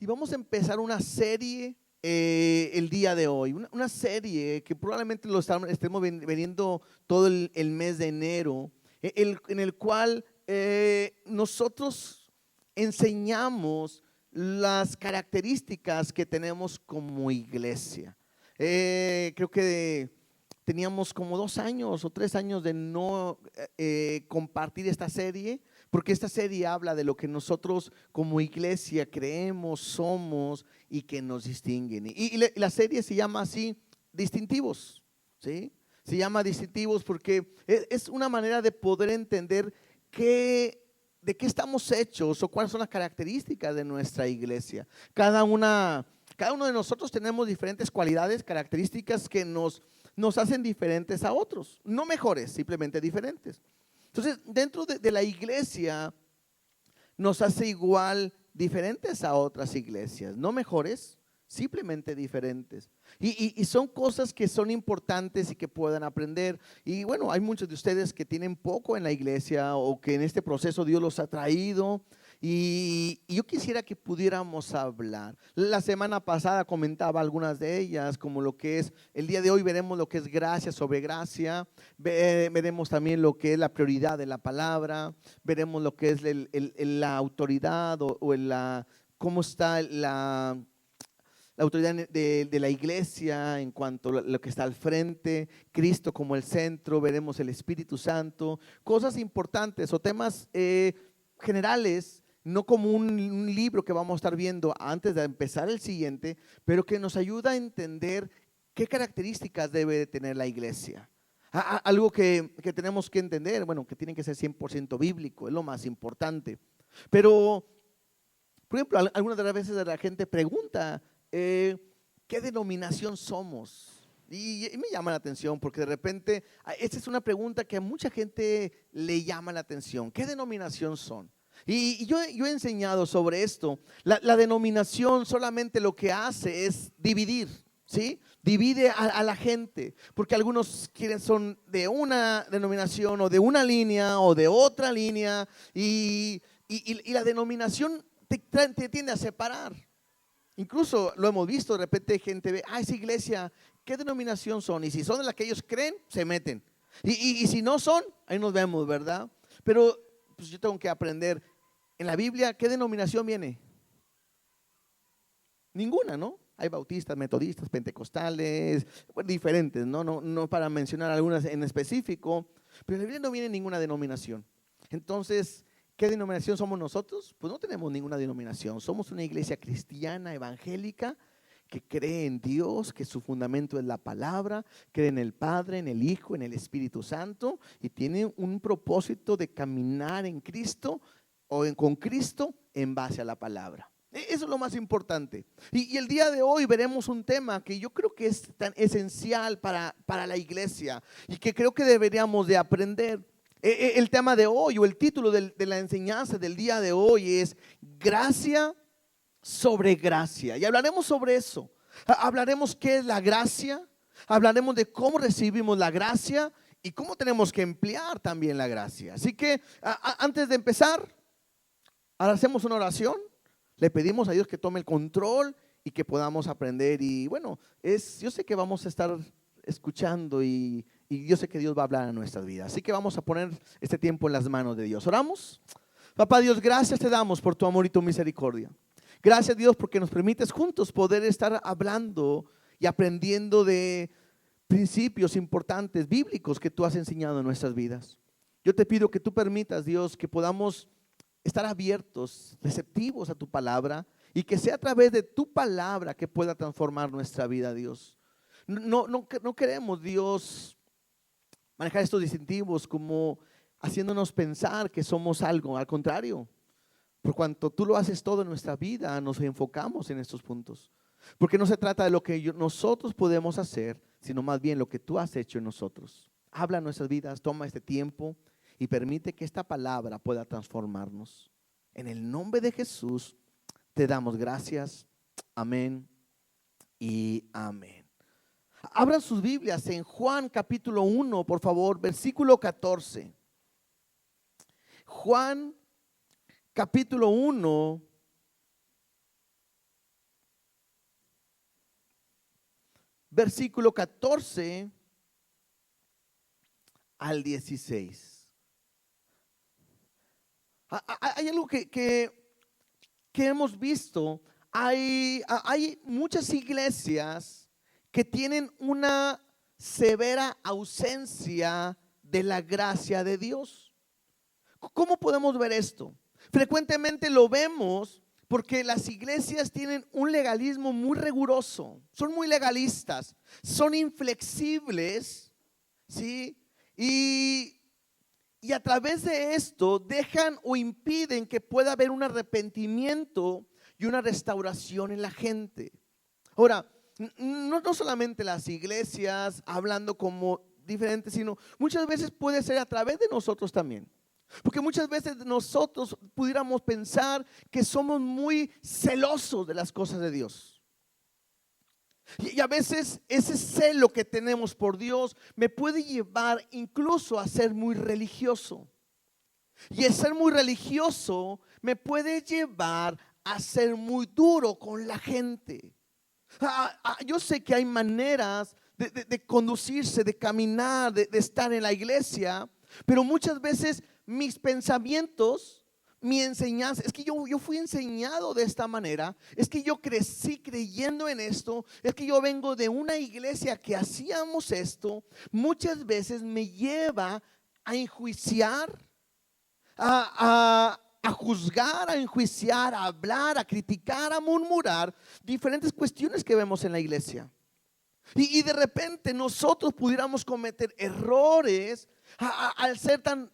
Y vamos a empezar una serie el día de hoy, una serie que probablemente estemos veniendo todo el mes de enero, en el cual nosotros enseñamos las características que tenemos como iglesia. Creo que teníamos como 2 años o 3 años de no compartir esta serie, porque esta serie habla de lo que nosotros como iglesia creemos, somos y que nos distinguen. Y la serie se llama así, Distintivos, ¿sí? Se llama Distintivos porque es una manera de poder entender de qué estamos hechos o cuáles son las características de nuestra iglesia. Cada uno de nosotros tenemos diferentes cualidades, características que nos hacen diferentes a otros, no mejores, simplemente diferentes. Entonces, dentro de la iglesia nos hace igual diferentes a otras iglesias, no mejores, simplemente diferentes. Y son cosas que son importantes y que puedan aprender. Y bueno, hay muchos de ustedes que tienen poco en la iglesia o que en este proceso Dios los ha traído. Y yo quisiera que pudiéramos hablar. La semana pasada comentaba algunas de ellas, como lo que es, el día de hoy veremos lo que es gracia sobre gracia, veremos también lo que es la prioridad de la palabra, veremos lo que es la autoridad cómo está la autoridad de la iglesia en cuanto a lo que está al frente, Cristo como el centro, veremos el Espíritu Santo, cosas importantes o temas generales, no como un libro que vamos a estar viendo antes de empezar el siguiente, pero que nos ayuda a entender qué características debe de tener la iglesia. Algo que tenemos que entender, bueno, que tiene que ser 100% bíblico, es lo más importante. Pero, por ejemplo, algunas de las veces la gente pregunta, ¿qué denominación somos? Y me llama la atención porque de repente, esta es una pregunta que a mucha gente le llama la atención. ¿Qué denominación son? Y yo he enseñado sobre esto. La denominación solamente lo que hace es dividir, ¿sí? Divide a la gente, porque algunos son de una denominación o de una línea o de otra línea y la denominación te tiende a separar. Incluso lo hemos visto, de repente gente ve, esa iglesia, ¿qué denominación son? Y si son de las que ellos creen, se meten. Y si no son, ahí nos vemos, ¿verdad? Pero pues yo tengo que aprender, en la Biblia, ¿qué denominación viene? Ninguna, ¿no? Hay bautistas, metodistas, pentecostales, bueno, diferentes, ¿no? No para mencionar algunas en específico, pero en la Biblia no viene ninguna denominación. Entonces, ¿qué denominación somos nosotros? Pues no tenemos ninguna denominación. Somos una iglesia cristiana, evangélica, que cree en Dios, que su fundamento es la palabra, cree en el Padre, en el Hijo, en el Espíritu Santo y tiene un propósito de caminar en Cristo con Cristo en base a la palabra. Eso es lo más importante. Y el día de hoy veremos un tema que yo creo que es tan esencial para la iglesia y que creo que deberíamos de aprender. El tema de hoy o el título de la enseñanza del día de hoy es gracia sobre gracia. Y hablaremos sobre eso. Hablaremos qué es la gracia. Hablaremos de cómo recibimos la gracia y cómo tenemos que emplear también la gracia. Así que antes de empezar, ahora hacemos una oración. Le pedimos a Dios que tome el control y que podamos aprender. Y bueno, yo sé que vamos a estar escuchando y yo sé que Dios va a hablar en nuestras vidas. Así que vamos a poner este tiempo en las manos de Dios. ¿Oramos? Papá Dios, gracias te damos por tu amor y tu misericordia. Gracias Dios porque nos permites juntos poder estar hablando y aprendiendo de principios importantes bíblicos que tú has enseñado en nuestras vidas. Yo te pido que tú permitas, Dios, que podamos estar abiertos, receptivos a tu palabra y que sea a través de tu palabra que pueda transformar nuestra vida, Dios. No queremos, Dios, manejar estos distintivos como haciéndonos pensar que somos algo. Al contrario, por cuanto tú lo haces todo en nuestra vida, nos enfocamos en estos puntos. Porque no se trata de lo que nosotros podemos hacer, sino más bien lo que tú has hecho en nosotros. Habla en nuestras vidas, toma este tiempo y permite que esta palabra pueda transformarnos. En el nombre de Jesús te damos gracias. Amén y amén. Abran sus Biblias en Juan capítulo 1, por favor, versículo 14. Juan capítulo 1, versículo 14 al 16. Hay algo que hemos visto. Hay muchas iglesias que tienen una severa ausencia de la gracia de Dios. ¿Cómo podemos ver esto? Frecuentemente lo vemos porque las iglesias tienen un legalismo muy riguroso, son muy legalistas, son inflexibles, ¿sí? Y a través de esto dejan o impiden que pueda haber un arrepentimiento y una restauración en la gente. Ahora, no solamente las iglesias hablando como diferentes, sino muchas veces puede ser a través de nosotros también. Porque muchas veces nosotros pudiéramos pensar que somos muy celosos de las cosas de Dios. Y a veces ese celo que tenemos por Dios me puede llevar incluso a ser muy religioso. Y el ser muy religioso me puede llevar a ser muy duro con la gente. Yo sé que hay maneras de conducirse, de caminar, de estar en la iglesia, pero muchas veces mis pensamientos, mi enseñanza, es que yo fui enseñado de esta manera, es que yo crecí creyendo en esto, es que yo vengo de una iglesia que hacíamos esto. Muchas veces me lleva a enjuiciar, a juzgar, a enjuiciar, a hablar, a criticar, a murmurar diferentes cuestiones que vemos en la iglesia. Y de repente nosotros pudiéramos cometer errores al ser tan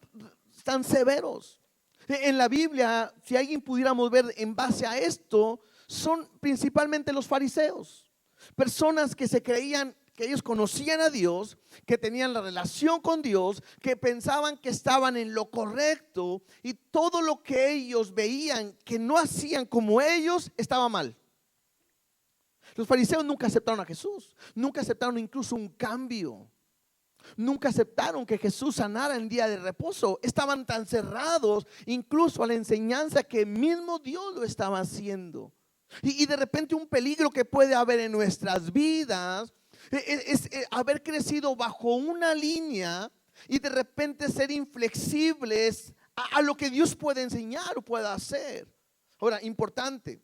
severos. En la Biblia, si alguien pudiéramos ver en base a esto, son principalmente los fariseos, personas que se creían que ellos conocían a Dios, que tenían la relación con Dios, que pensaban que estaban en lo correcto, y todo lo que ellos veían que no hacían como ellos estaba mal. Los fariseos nunca aceptaron a Jesús, nunca aceptaron incluso un cambio, nunca aceptaron que Jesús sanara en día de reposo. Estaban tan cerrados incluso a la enseñanza que mismo Dios lo estaba haciendo. Y de repente un peligro que puede haber en nuestras vidas es haber crecido bajo una línea y de repente ser inflexibles a lo que Dios puede enseñar o pueda hacer. Ahora, importante,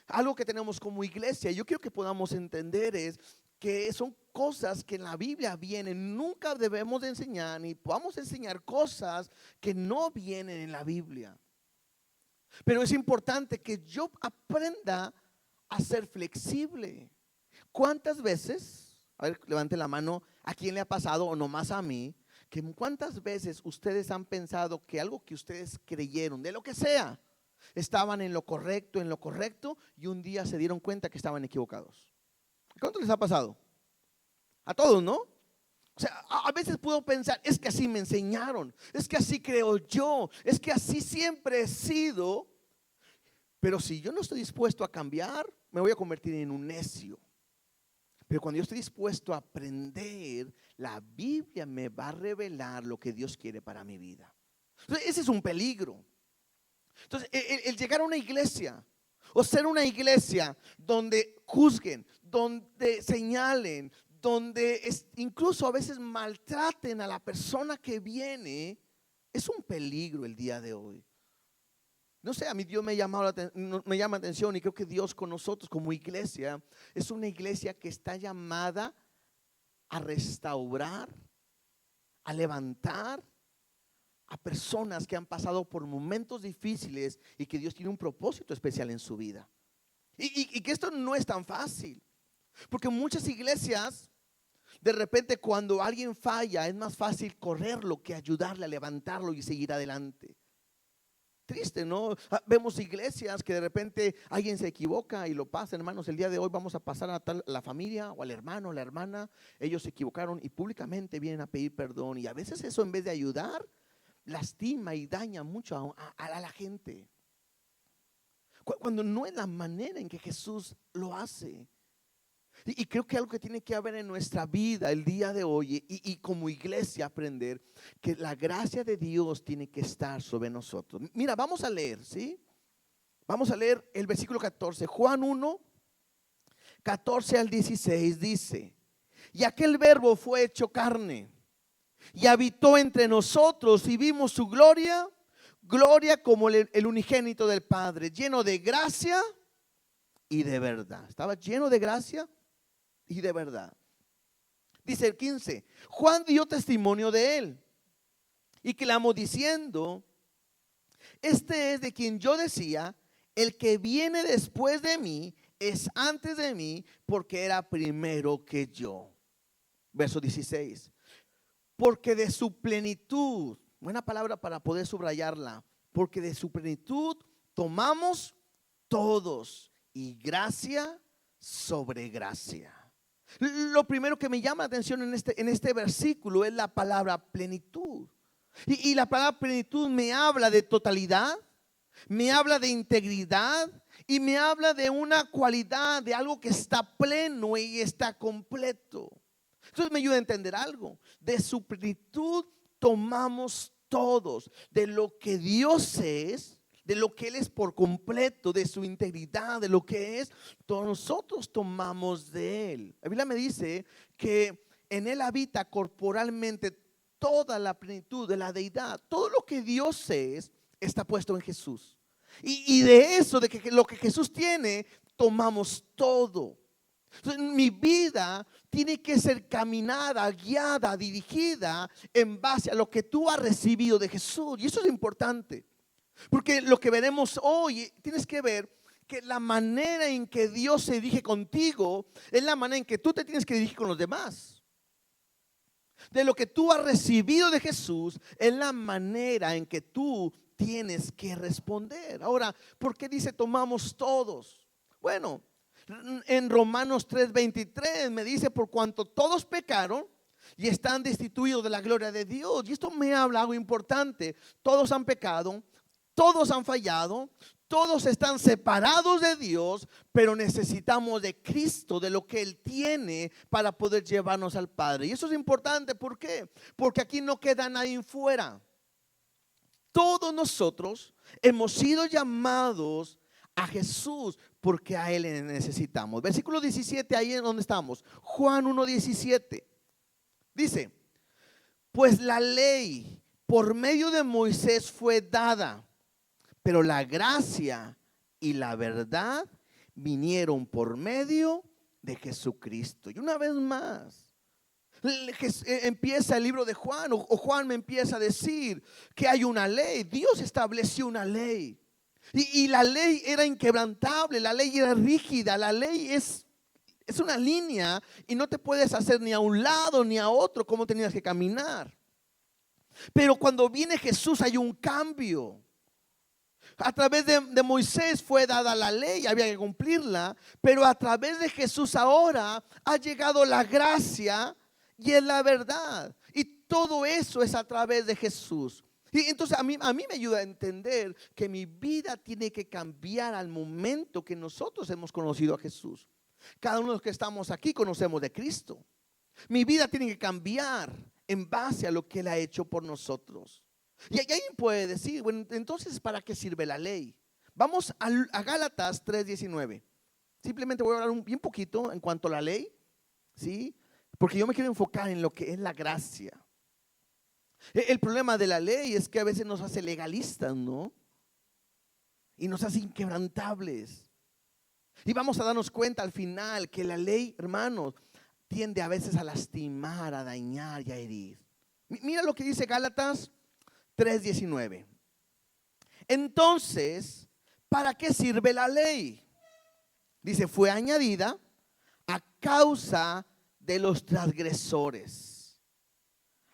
algo que tenemos como iglesia, yo quiero que podamos entender es que son cosas que en la Biblia vienen. Nunca debemos de enseñar ni podamos enseñar cosas que no vienen en la Biblia. Pero es importante que yo aprenda a ser flexible. ¿Cuántas veces, a ver, levante la mano, a quién le ha pasado o nomás a mí, que cuántas veces ustedes han pensado que algo que ustedes creyeron, de lo que sea, estaban en lo correcto y un día se dieron cuenta que estaban equivocados? ¿Cuánto les ha pasado? A todos, ¿no? O sea, a veces puedo pensar, es que así me enseñaron, es que así creo yo, es que así siempre he sido. Pero si yo no estoy dispuesto a cambiar, me voy a convertir en un necio. Pero cuando yo estoy dispuesto a aprender, la Biblia me va a revelar lo que Dios quiere para mi vida. Entonces, ese es un peligro. Entonces, el llegar a una iglesia o ser una iglesia donde juzguen, donde señalen, donde incluso a veces maltraten a la persona que viene, es un peligro el día de hoy. No sé, a mí Dios me llama la atención, y creo que Dios con nosotros como iglesia es una iglesia que está llamada a restaurar, a levantar a personas que han pasado por momentos difíciles y que Dios tiene un propósito especial en su vida. Y que esto no es tan fácil, porque muchas iglesias, de repente cuando alguien falla, es más fácil correrlo que ayudarle a levantarlo y seguir adelante. Triste, ¿no? Vemos iglesias que de repente alguien se equivoca y lo pasa. Hermanos, el día de hoy vamos a pasar a la familia o al hermano o la hermana. Ellos se equivocaron y públicamente vienen a pedir perdón. Y a veces eso, en vez de ayudar, lastima y daña mucho a la gente, cuando no es la manera en que Jesús lo hace. Y creo que algo que tiene que haber en nuestra vida el día de hoy, y como iglesia aprender que la gracia de Dios tiene que estar sobre nosotros. Mira, vamos a leer, ¿sí? Vamos a leer el versículo 14. Juan 1, 14 al 16 dice: Y aquel verbo fue hecho carne y habitó entre nosotros y vimos su gloria, gloria como el unigénito del Padre, lleno de gracia y de verdad. Estaba lleno de gracia y de verdad. Dice el 15, Juan dio testimonio de él y clamó diciendo, este es de quien yo decía, el que viene después de mí es antes de mí porque era primero que yo. Verso 16, porque de su plenitud, buena palabra para poder subrayarla, porque de su plenitud tomamos todos y gracia sobre gracia. Lo primero que me llama la atención en este versículo es la palabra plenitud. Y la palabra plenitud me habla de totalidad, me habla de integridad y me habla de una cualidad, de algo que está pleno y está completo. Entonces me ayuda a entender algo. De su plenitud tomamos todos, de lo que Dios es, de lo que Él es por completo, de su integridad, de lo que es, todos nosotros tomamos de Él. La Biblia me dice que en Él habita corporalmente toda la plenitud de la deidad. Todo lo que Dios es está puesto en Jesús. Y de eso, de que lo que Jesús tiene, tomamos todo. Entonces, mi vida tiene que ser caminada, guiada, dirigida en base a lo que tú has recibido de Jesús. Y eso es importante, porque lo que veremos hoy, tienes que ver que la manera en que Dios se dirige contigo es la manera en que tú te tienes que dirigir con los demás. De lo que tú has recibido de Jesús es la manera en que tú tienes que responder. Ahora, ¿por qué dice tomamos todos? Bueno, en Romanos 3:23 me dice, por cuanto todos pecaron y están destituidos de la gloria de Dios. Y esto me habla algo importante. Todos han pecado, todos han fallado, todos están separados de Dios, pero necesitamos de Cristo, de lo que Él tiene para poder llevarnos al Padre. Y eso es importante, ¿por qué? Porque aquí no queda nadie fuera. Todos nosotros hemos sido llamados a Jesús porque a Él le necesitamos. Versículo 17, ahí es donde estamos. Juan 1:17 dice, pues la ley por medio de Moisés fue dada, pero la gracia y la verdad vinieron por medio de Jesucristo. Y una vez más, empieza el libro de Juan, o Juan me empieza a decir que hay una ley. Dios estableció una ley. Y la ley era inquebrantable, la ley era rígida, la ley es una línea y no te puedes hacer ni a un lado ni a otro como tenías que caminar. Pero cuando viene Jesús hay un cambio. A través de Moisés fue dada la ley, había que cumplirla, pero a través de Jesús ahora ha llegado la gracia y es la verdad. Y todo eso es a través de Jesús. Y entonces a mí me ayuda a entender que mi vida tiene que cambiar al momento que nosotros hemos conocido a Jesús. Cada uno de los que estamos aquí conocemos de Cristo. Mi vida tiene que cambiar en base a lo que Él ha hecho por nosotros. Y alguien puede decir, bueno, entonces ¿para qué sirve la ley? Vamos a Gálatas 3:19. Simplemente voy a hablar bien poquito en cuanto a la ley, ¿sí? Porque yo me quiero enfocar en lo que es la gracia. El problema de la ley es que a veces nos hace legalistas, ¿no? Y nos hace inquebrantables. Y vamos a darnos cuenta al final que la ley, hermanos, tiende a veces a lastimar, a dañar y a herir. Mira lo que dice Gálatas 3:19. Entonces, ¿para qué sirve la ley? Dice, fue añadida a causa de los transgresores,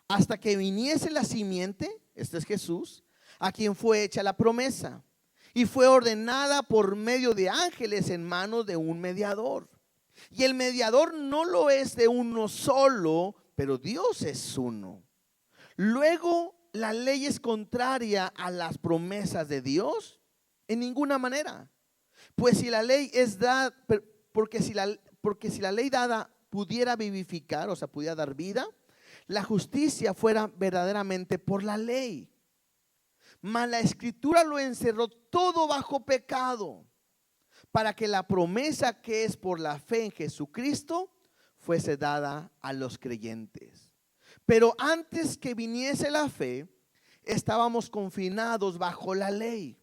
hasta que viniese la simiente, este es Jesús, a quien fue hecha la promesa, y fue ordenada por medio de ángeles en manos de un mediador. Y el mediador no lo es de uno solo, pero Dios es uno. Luego, ¿la ley es contraria a las promesas de Dios? En ninguna manera. Pues si la ley es dada, porque si la ley dada pudiera vivificar, o sea, pudiera dar vida, la justicia fuera verdaderamente por la ley. Mas la Escritura lo encerró todo bajo pecado, para que la promesa que es por la fe en Jesucristo fuese dada a los creyentes. Pero antes que viniese la fe, estábamos confinados bajo la ley,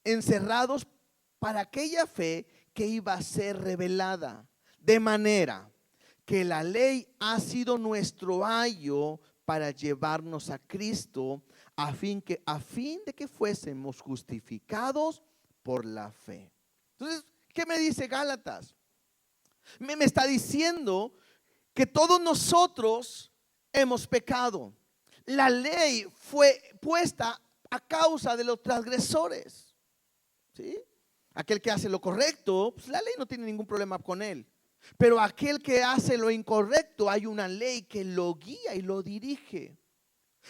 encerrados para aquella fe que iba a ser revelada. De manera que la ley ha sido nuestro ayo para llevarnos a Cristo, a fin de que fuésemos justificados por la fe. Entonces, ¿qué me dice Gálatas? Me está diciendo que todos nosotros hemos pecado. La ley fue puesta a causa de los transgresores, ¿sí? Aquel que hace lo correcto, pues la ley no tiene ningún problema con él. Pero aquel que hace lo incorrecto, hay una ley que lo guía y lo dirige.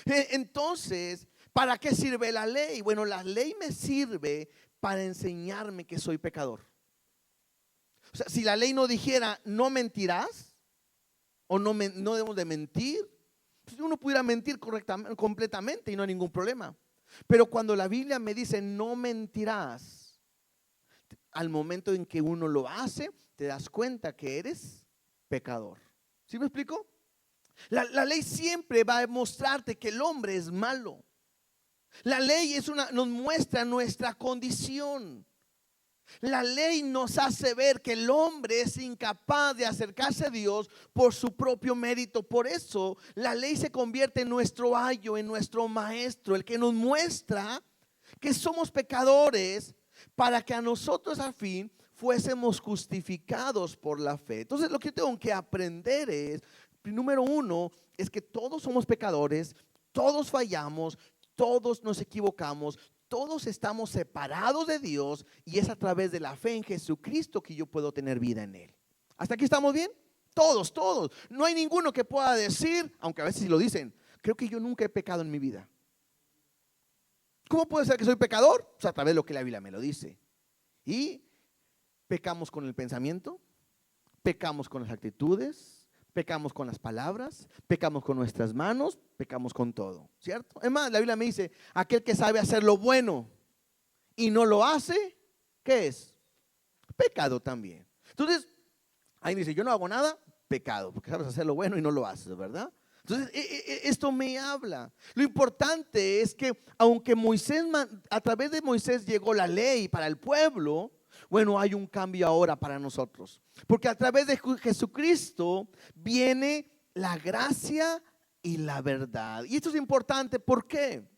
Entonces, ¿para qué sirve la ley? Bueno, la ley me sirve para enseñarme que soy pecador. O sea, si la ley no dijera no mentirás o no debemos de mentir, pues uno pudiera mentir correctamente, completamente y no hay ningún problema. Pero cuando la Biblia me dice no mentirás, al momento en que uno lo hace, te das cuenta que eres pecador. ¿Sí me explico? La ley siempre va a mostrarte que el hombre es malo. La ley nos muestra nuestra condición. La ley nos hace ver que el hombre es incapaz de acercarse a Dios por su propio mérito. Por eso la ley se convierte en nuestro ayo, en nuestro maestro, el que nos muestra que somos pecadores para que a nosotros al fin fuésemos justificados por la fe. Entonces lo que tengo que aprender es, número uno, es que todos somos pecadores, todos fallamos, todos nos equivocamos, todos estamos separados de Dios y es a través de la fe en Jesucristo que yo puedo tener vida en Él. ¿Hasta aquí estamos bien? Todos. No hay ninguno que pueda decir, aunque a veces sí lo dicen, creo que yo nunca he pecado en mi vida. ¿Cómo puede ser que soy pecador? Pues a través de lo que la Biblia me lo dice. Y pecamos con el pensamiento, pecamos con las actitudes, pecamos con las palabras, pecamos con nuestras manos, pecamos con todo, ¿cierto? Es más, la Biblia me dice, aquel que sabe hacer lo bueno y no lo hace, ¿qué es? Pecado también. Entonces, ahí dice, yo no hago nada, pecado, porque sabes hacer lo bueno y no lo haces, ¿verdad? Entonces, esto me habla. Lo importante es que aunque a través de Moisés llegó la ley para el pueblo, bueno, hay un cambio ahora para nosotros. Porque a través de Jesucristo viene la gracia y la verdad. Y esto es importante, ¿por qué?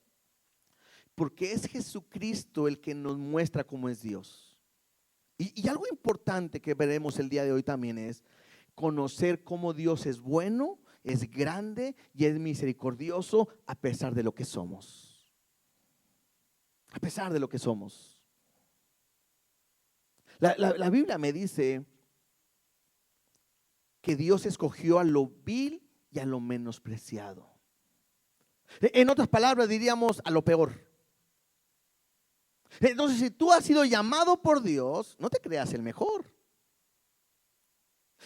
Porque es Jesucristo el que nos muestra cómo es Dios. Y algo importante que veremos el día de hoy también es conocer cómo Dios es bueno, es grande y es misericordioso a pesar de lo que somos. A pesar de lo que somos. La Biblia me dice que Dios escogió a lo vil y a lo menospreciado. En otras palabras diríamos a lo peor. Entonces, si tú has sido llamado por Dios, no te creas el mejor.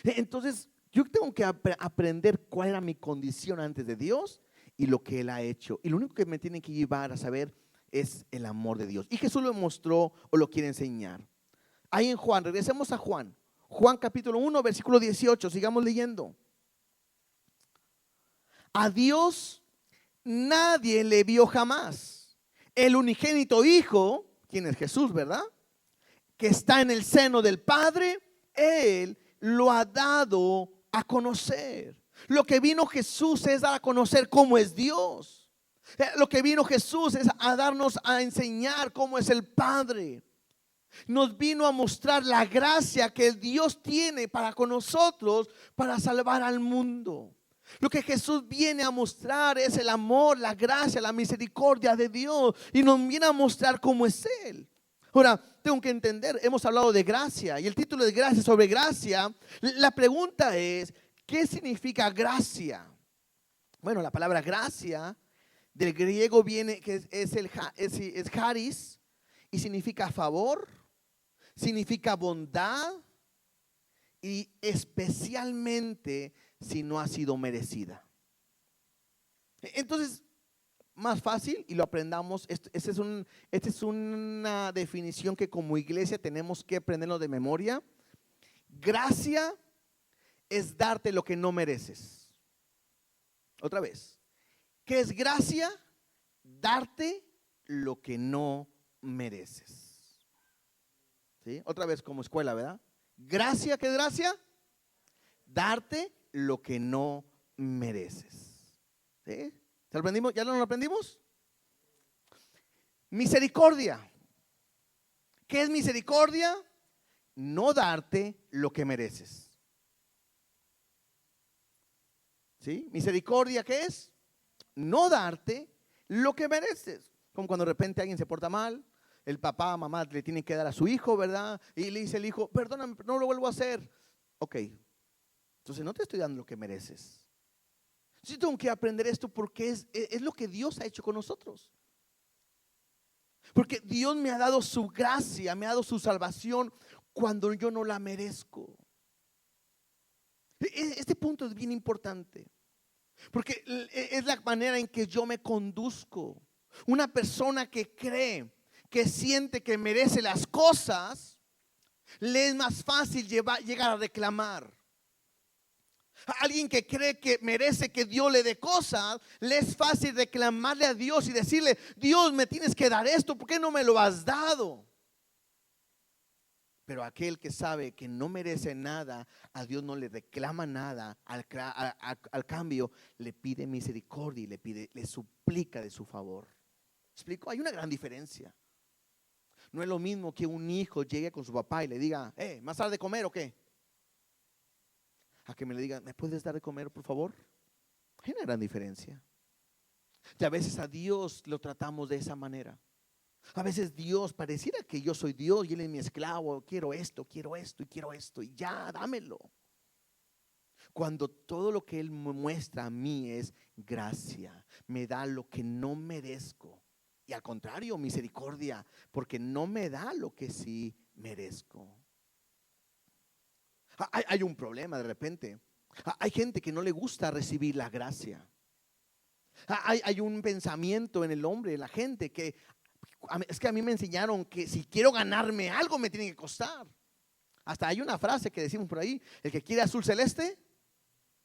Entonces, yo tengo que aprender cuál era mi condición antes de Dios y lo que Él ha hecho. Y lo único que me tiene que llevar a saber es el amor de Dios. Y Jesús lo mostró o lo quiere enseñar. Ahí en Juan, regresemos a Juan. Juan capítulo 1, versículo 18, sigamos leyendo. A Dios nadie le vio jamás. El unigénito Hijo, quien es Jesús, ¿verdad? Que está en el seno del Padre, Él lo ha dado a conocer. Lo que vino Jesús es dar a conocer cómo es Dios. Lo que vino Jesús es a darnos a enseñar cómo es el Padre. Nos vino a mostrar la gracia que Dios tiene para con nosotros para salvar al mundo. Lo que Jesús viene a mostrar es el amor, la gracia, la misericordia de Dios y nos viene a mostrar cómo es Él. Ahora, tengo que entender, hemos hablado de gracia y el título de gracia sobre gracia. La pregunta es, ¿qué significa gracia? Bueno, la palabra gracia del griego viene, que es charis y significa favor, significa bondad y especialmente si no ha sido merecida. Entonces, más fácil y lo aprendamos. Esta es una definición que como iglesia tenemos que aprendernos de memoria. Gracia es darte lo que no mereces. Otra vez, ¿qué es gracia? Darte lo que no mereces. ¿Sí? Otra vez como escuela, ¿verdad? Gracia, ¿qué es gracia? Darte lo que no mereces. ¿Sí? ¿Lo aprendimos? ¿Ya lo aprendimos? Misericordia. ¿Qué es misericordia? No darte lo que mereces. ¿Sí? Misericordia, ¿qué es? No darte lo que mereces. Como cuando de repente alguien se porta mal, el papá, mamá le tiene que dar a su hijo, ¿verdad? Y le dice el hijo, perdóname, no lo vuelvo a hacer. Ok, entonces no te estoy dando lo que mereces. Yo tengo que aprender esto porque es lo que Dios ha hecho con nosotros. Porque Dios me ha dado su gracia, me ha dado su salvación cuando yo no la merezco. Este punto es bien importante. Porque es la manera en que yo me conduzco. Una persona que cree, que siente que merece las cosas, le es más fácil llegar a reclamar. Alguien que cree que merece que Dios le dé cosas, le es fácil reclamarle a Dios y decirle, Dios, me tienes que dar esto, ¿por qué no me lo has dado? Pero aquel que sabe que no merece nada, a Dios no le reclama nada, al cambio le pide misericordia y le suplica de su favor. ¿Explico? Hay una gran diferencia. No es lo mismo que un hijo llegue con su papá y le diga, ¿más tarde de comer o qué? A que me le diga, ¿me puedes dar de comer, por favor? Hay una gran diferencia. Y a veces a Dios lo tratamos de esa manera. A veces Dios pareciera que yo soy Dios y Él es mi esclavo. Quiero esto y quiero esto y ya, dámelo. Cuando todo lo que Él me muestra a mí es gracia, me da lo que no merezco. Y al contrario, misericordia, porque no me da lo que sí merezco. Hay un problema de repente. Hay gente que no le gusta recibir la gracia. Hay un pensamiento en el hombre, en la gente, que es que a mí me enseñaron que si quiero ganarme algo me tiene que costar. Hasta hay una frase que decimos por ahí, el que quiere azul celeste,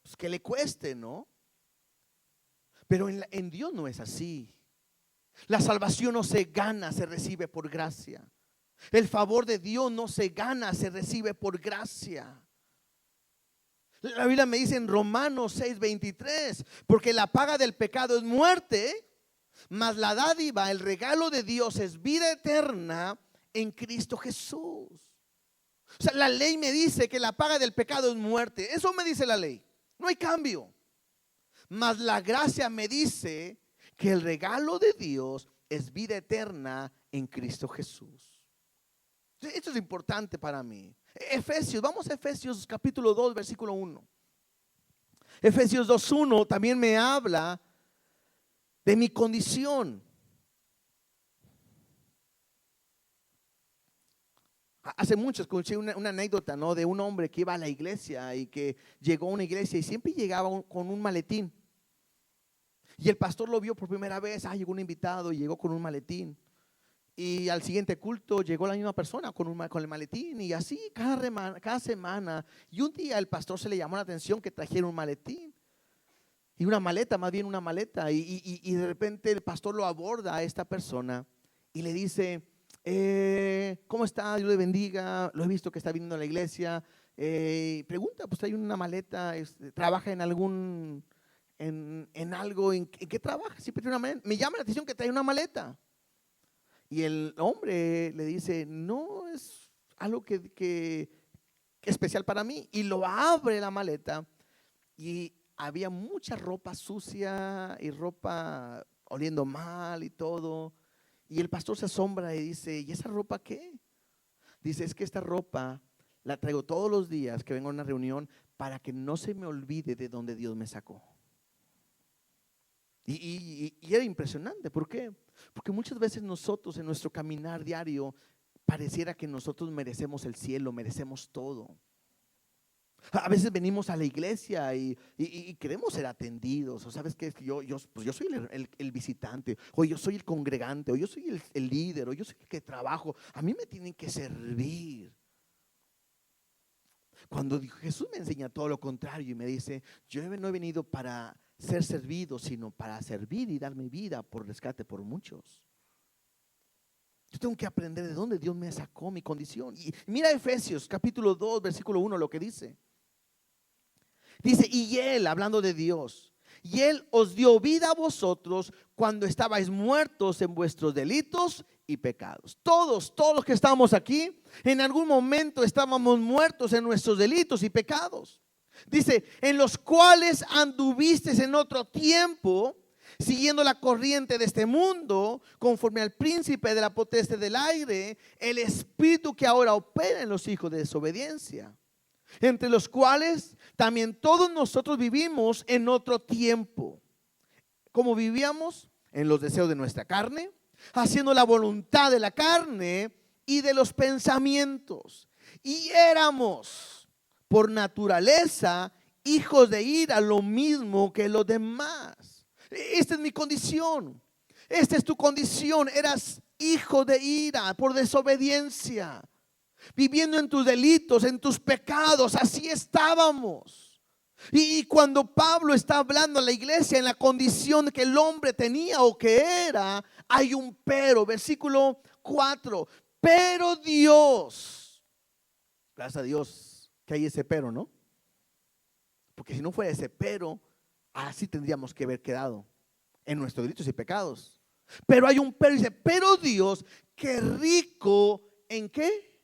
pues que le cueste, ¿no? Pero en Dios no es así. La salvación no se gana, se recibe por gracia. El favor de Dios no se gana, se recibe por gracia. La Biblia me dice en Romanos 6:23, porque la paga del pecado es muerte, mas la dádiva, el regalo de Dios es vida eterna en Cristo Jesús. O sea, la ley me dice que la paga del pecado es muerte. Eso me dice la ley. No hay cambio. Mas la gracia me dice que el regalo de Dios es vida eterna en Cristo Jesús. Esto es importante para mí. Efesios, vamos a Efesios capítulo 2, versículo 1. Efesios 2:1 también me habla de mi condición. Hace mucho escuché una anécdota, ¿no? De un hombre que iba a la iglesia y que llegó a una iglesia y siempre llegaba con un maletín. Y el pastor lo vio por primera vez. Llegó un invitado y llegó con un maletín. Y al siguiente culto llegó la misma persona con el maletín. Y así cada semana. Y un día el pastor se le llamó la atención que trajera un maletín. Y una maleta, más bien una maleta. Y de repente el pastor lo aborda a esta persona y le dice, ¿cómo está? Dios le bendiga. Lo he visto que está viniendo a la iglesia. Pregunta, pues hay una maleta. ¿Trabaja en algún, en algo? ¿En qué trabaja? Siempre tiene una maleta. Me llama la atención que trae una maleta. Y el hombre le dice, no es algo que especial para mí. Y lo abre la maleta y había mucha ropa sucia y ropa oliendo mal y todo. Y el pastor se asombra y dice, ¿y esa ropa qué? Dice, es que esta ropa la traigo todos los días que vengo a una reunión para que no se me olvide de donde Dios me sacó. Y era impresionante. ¿Por qué? Porque muchas veces nosotros en nuestro caminar diario pareciera que nosotros merecemos el cielo, merecemos todo. A veces venimos a la iglesia y queremos ser atendidos. O sabes que pues yo soy el visitante, o yo soy el congregante, o yo soy el líder, o yo soy el que trabajo. A mí me tienen que servir. Cuando Jesús me enseña todo lo contrario y me dice, yo no he venido para ser servido, sino para servir y darme vida por rescate por muchos. Yo tengo que aprender de dónde Dios me sacó, mi condición. Y mira Efesios capítulo 2, versículo 1, lo que dice. Dice, y Él, hablando de Dios, y Él os dio vida a vosotros cuando estabais muertos en vuestros delitos y pecados. Todos los que estamos aquí, en algún momento estábamos muertos en nuestros delitos y pecados. Dice, en los cuales anduvisteis en otro tiempo, siguiendo la corriente de este mundo, conforme al príncipe de la potestad del aire, el espíritu que ahora opera en los hijos de desobediencia, entre los cuales también todos nosotros vivimos en otro tiempo. ¿Cómo vivíamos? En los deseos de nuestra carne, haciendo la voluntad de la carne y de los pensamientos. Y éramos por naturaleza hijos de ira, lo mismo que los demás. Esta es mi condición. Esta es tu condición. Eras hijo de ira por desobediencia, viviendo en tus delitos, en tus pecados. Así estábamos. Y cuando Pablo está hablando a la iglesia en la condición que el hombre tenía o que era, hay un pero. Versículo 4. Pero Dios, gracias a Dios que hay ese pero, ¿no? Porque si no fuera ese pero, así tendríamos que haber quedado en nuestros delitos y pecados. Pero hay un pero, dice, pero Dios, que rico en ¿qué?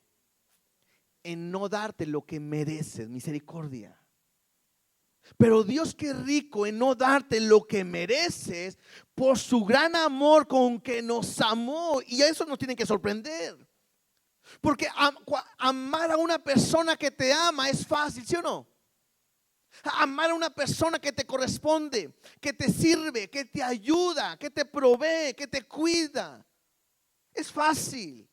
En no darte lo que mereces, misericordia. Pero Dios, que rico en no darte lo que mereces, por su gran amor con que nos amó. Y eso nos tiene que sorprender, porque amar a una persona que te ama es fácil, ¿sí o no? Amar a una persona que te corresponde, que te sirve, que te ayuda, que te provee, que te cuida, es fácil.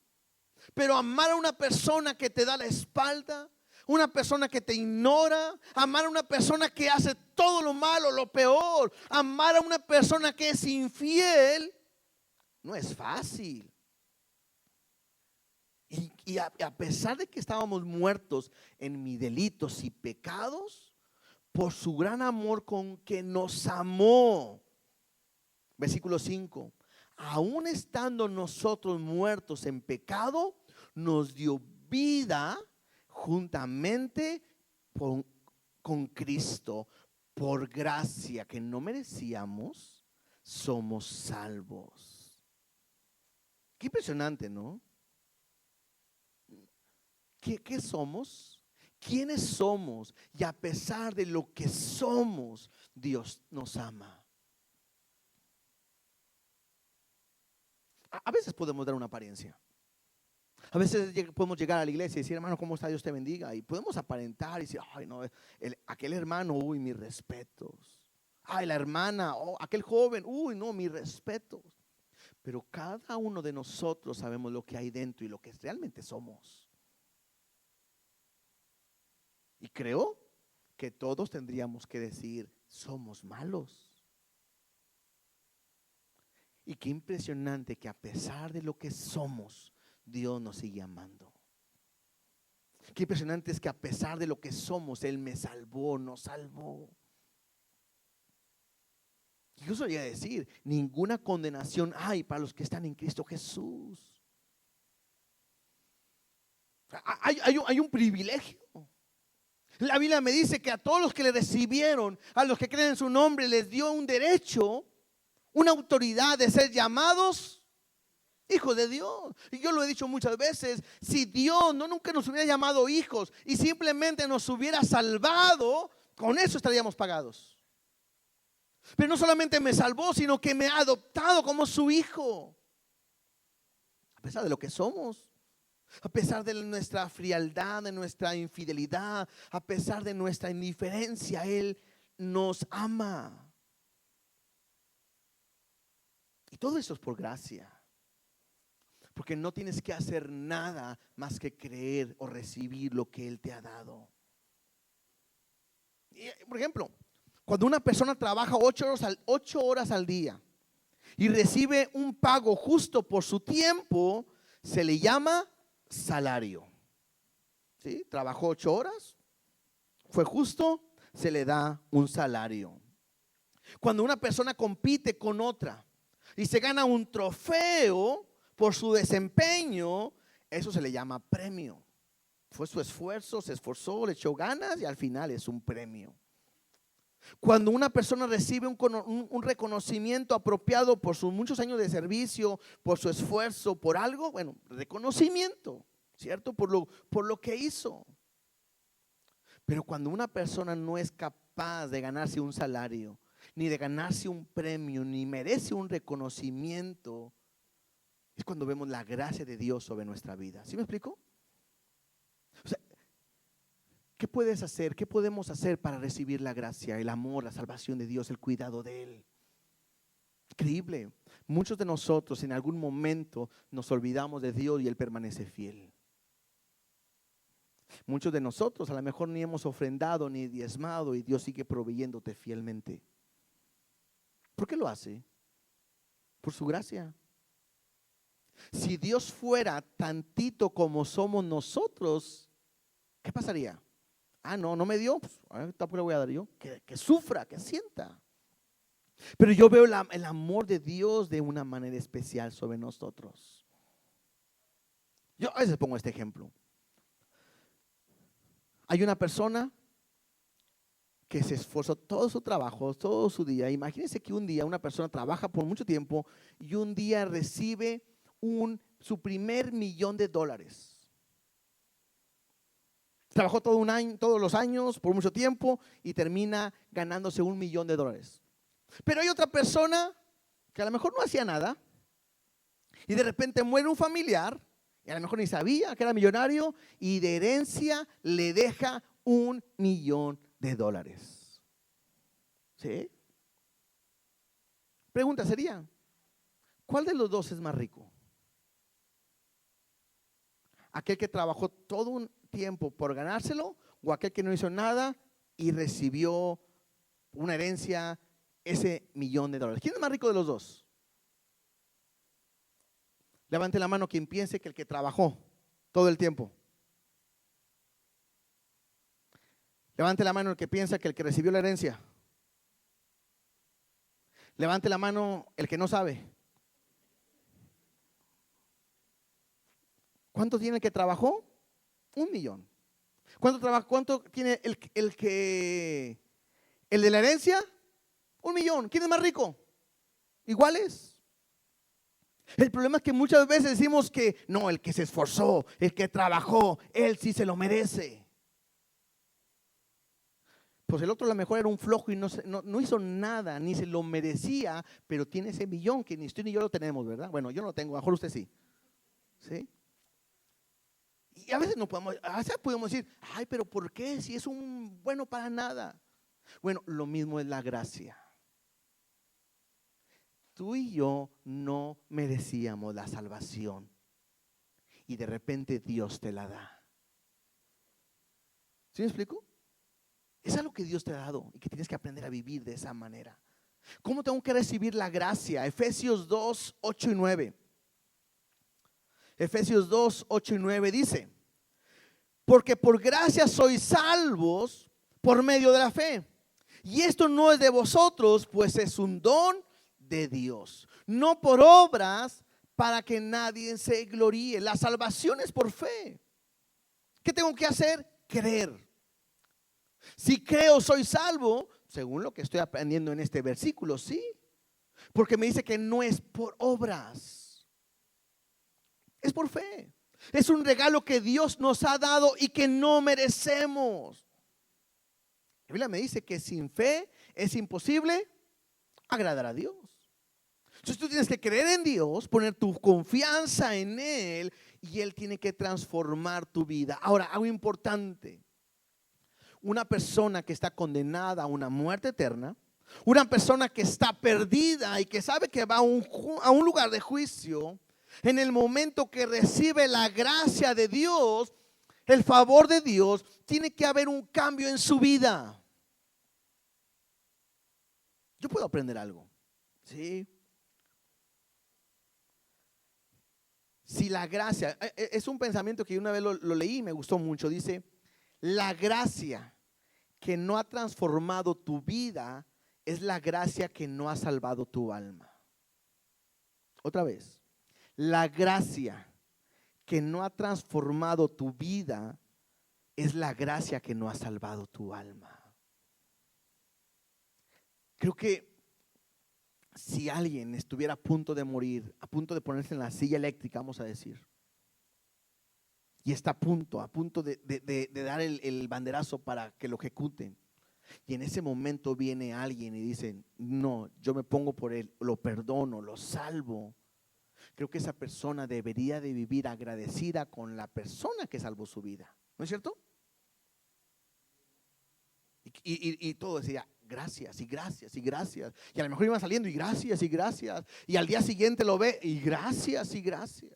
Pero amar a una persona que te da la espalda, una persona que te ignora, amar a una persona que hace todo lo malo, lo peor, amar a una persona que es infiel, no es fácil. Y a pesar de que estábamos muertos en mis delitos y pecados, por su gran amor con que nos amó. Versículo 5. Aún estando nosotros muertos en pecado, nos dio vida juntamente con Cristo. Por gracia que no merecíamos, somos salvos. Qué impresionante, ¿no? ¿Qué somos? ¿Quiénes somos? Y a pesar de lo que somos, Dios nos ama. A veces podemos dar una apariencia. A veces podemos llegar a la iglesia y decir, hermano, ¿cómo está? Dios te bendiga. Y podemos aparentar y decir, ay, no, aquel hermano, uy, mis respetos. Ay, la hermana, aquel joven, uy, no, mis respetos. Pero cada uno de nosotros sabemos lo que hay dentro y lo que realmente somos. Y creo que todos tendríamos que decir, somos malos. Y qué impresionante que a pesar de lo que somos, Dios nos sigue amando. Qué impresionante es que a pesar de lo que somos, Él me salvó, nos salvó. Incluso voy a decir, ninguna condenación hay para los que están en Cristo Jesús. Hay un privilegio. La Biblia me dice que a todos los que le recibieron, a los que creen en su nombre, les dio un derecho, una autoridad de ser llamados hijos de Dios. Y yo lo he dicho muchas veces, si Dios nunca nos hubiera llamado hijos y simplemente nos hubiera salvado, con eso estaríamos pagados. Pero no solamente me salvó, sino que me ha adoptado como su hijo. A pesar de lo que somos, a pesar de nuestra frialdad, de nuestra infidelidad, a pesar de nuestra indiferencia, Él nos ama. Y todo eso es por gracia. Porque no tienes que hacer nada más que creer o recibir lo que Él te ha dado. Y, por ejemplo, cuando una persona trabaja 8 horas al día y recibe un pago justo por su tiempo, se le llama salario. ¿Sí? Trabajó 8 horas, fue justo, se le da un salario. Cuando una persona compite con otra y se gana un trofeo por su desempeño, eso se le llama premio. Fue su esfuerzo, se esforzó, le echó ganas y al final es un premio. Cuando una persona recibe un reconocimiento apropiado por sus muchos años de servicio, por su esfuerzo, por algo, bueno, reconocimiento, ¿cierto? Por lo que hizo. Pero cuando una persona no es capaz de ganarse un salario, ni de ganarse un premio, ni merece un reconocimiento, es cuando vemos la gracia de Dios sobre nuestra vida. ¿Sí me explico? O sea, ¿qué puedes hacer? ¿Qué podemos hacer para recibir la gracia, el amor, la salvación de Dios, el cuidado de Él? Increíble. Muchos de nosotros en algún momento nos olvidamos de Dios y Él permanece fiel. Muchos de nosotros a lo mejor ni hemos ofrendado ni diezmado y Dios sigue proveyéndote fielmente. ¿Por qué lo hace? Por su gracia. Si Dios fuera tantito como somos nosotros, ¿qué pasaría? No me dio, pues, tampoco le voy a dar yo. Que sufra, que sienta. Pero yo veo el amor de Dios de una manera especial sobre nosotros. Yo a veces pongo este ejemplo. Hay una persona que se esforzó todo su trabajo, todo su día. Imagínense que un día una persona trabaja por mucho tiempo y un día recibe su primer $1,000,000. Trabajó todo un año, todos los años, por mucho tiempo y termina ganándose $1,000,000. Pero hay otra persona que a lo mejor no hacía nada y de repente muere un familiar y a lo mejor ni sabía que era millonario y de herencia le deja $1,000,000. ¿Sí? Pregunta sería, ¿cuál de los dos es más rico? ¿Aquel que trabajó todo un tiempo por ganárselo o aquel que no hizo nada y recibió una herencia, ese $1,000,000? ¿Quién es más rico de los dos? Levante la mano quien piense que el que trabajó todo el tiempo. Levante la mano el que piensa que el que recibió la herencia. Levante la mano el que no sabe. ¿Cuánto tiene el que trabajó? 1,000,000. ¿Cuánto tiene el de la herencia? 1,000,000. ¿Quién es más rico? Iguales. El problema es que muchas veces decimos que no, el que se esforzó, el que trabajó, él sí se lo merece. Pues el otro a lo mejor era un flojo y no hizo nada, ni se lo merecía, pero tiene ese millón que ni usted ni yo lo tenemos, ¿verdad? Bueno, yo no lo tengo, a lo mejor usted sí. ¿Sí? Y a veces podemos decir, ay, pero ¿por qué? Si es un bueno para nada. Bueno, lo mismo es la gracia. Tú y yo no merecíamos la salvación y de repente Dios te la da. ¿Sí me explico? Es algo que Dios te ha dado y que tienes que aprender a vivir de esa manera. ¿Cómo tengo que recibir la gracia? Efesios 2, 8 y 9. Efesios 2, 8 y 9 dice: porque por gracia sois salvos por medio de la fe. Y esto no es de vosotros, pues es un don de Dios, no por obras, para que nadie se gloríe. La salvación es por fe. ¿Qué tengo que hacer? Creer. Si creo, soy salvo, según lo que estoy aprendiendo en este versículo, sí. Porque me dice que no es por obras, es por fe. Es un regalo que Dios nos ha dado y que no merecemos. La Biblia me dice que sin fe es imposible agradar a Dios. Entonces tú tienes que creer en Dios, poner tu confianza en Él y Él tiene que transformar tu vida. Ahora, algo importante. Una persona que está condenada a una muerte eterna, una persona que está perdida y que sabe que va a un lugar de juicio, en el momento que recibe la gracia de Dios, el favor de Dios, tiene que haber un cambio en su vida. Yo puedo aprender algo, ¿sí? Si la gracia, es un pensamiento que una vez lo leí y me gustó mucho. Dice, la gracia que no ha transformado tu vida es la gracia que no ha salvado tu alma. Otra vez, la gracia que no ha transformado tu vida es la gracia que no ha salvado tu alma. Creo que si alguien estuviera a punto de morir, a punto de ponerse en la silla eléctrica, vamos a decir, y está a punto de dar el banderazo para que lo ejecuten, y en ese momento viene alguien y dice: no, yo me pongo por él, lo perdono, lo salvo. Creo que esa persona debería de vivir agradecida con la persona que salvó su vida, ¿no es cierto? Y todo decía gracias y gracias y gracias, y a lo mejor iba saliendo y gracias, y al día siguiente lo ve y gracias y gracias.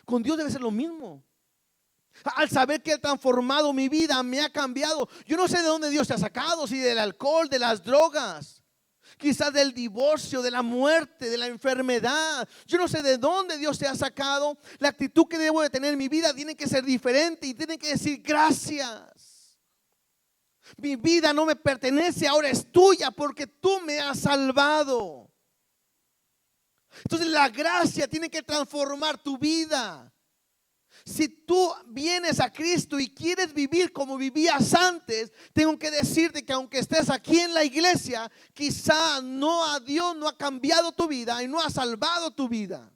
Con Dios debe ser lo mismo. Al saber que ha transformado mi vida, me ha cambiado. Yo no sé de dónde Dios te ha sacado, si del alcohol, de las drogas, quizás del divorcio, de la muerte, de la enfermedad. Yo no sé de dónde Dios te ha sacado. La actitud que debo de tener en mi vida tiene que ser diferente y tiene que decir gracias. Mi vida no me pertenece, ahora es tuya porque tú me has salvado. Entonces la gracia tiene que transformar tu vida. Si tú vienes a Cristo y quieres vivir como vivías antes, tengo que decirte que aunque estés aquí en la iglesia, quizá Dios no ha cambiado tu vida y no ha salvado tu vida.